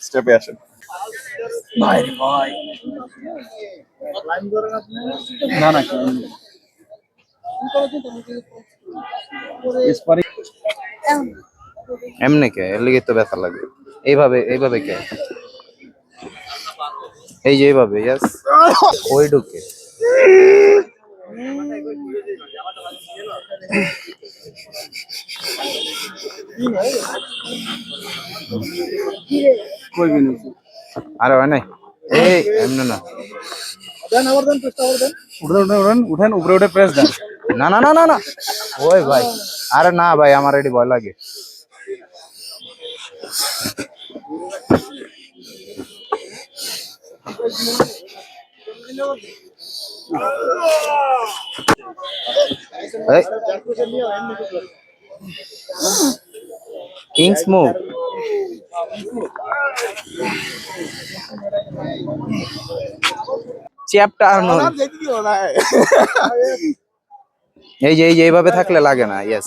স্টেপে আসেন ভাই ভাই না না এমনি কে এর লিগে তো ব্যথা লাগে এইভাবে এইভাবে কে এই যে এইভাবে ইয়াস ওই ঢুকে কই গেল আরে হয় নাই এই এমনি না দেন আবার দেন চেষ্টা করে দেন উঠেন উপরে উঠে প্রেস দেন না না না না না ওই ভাই আরে না ভাই আমার এটি ভয় লাগে এই কিংস মুভ চ্যাপ্টার নয় এই যে এইভাবে থাকলে লাগে না ইয়েস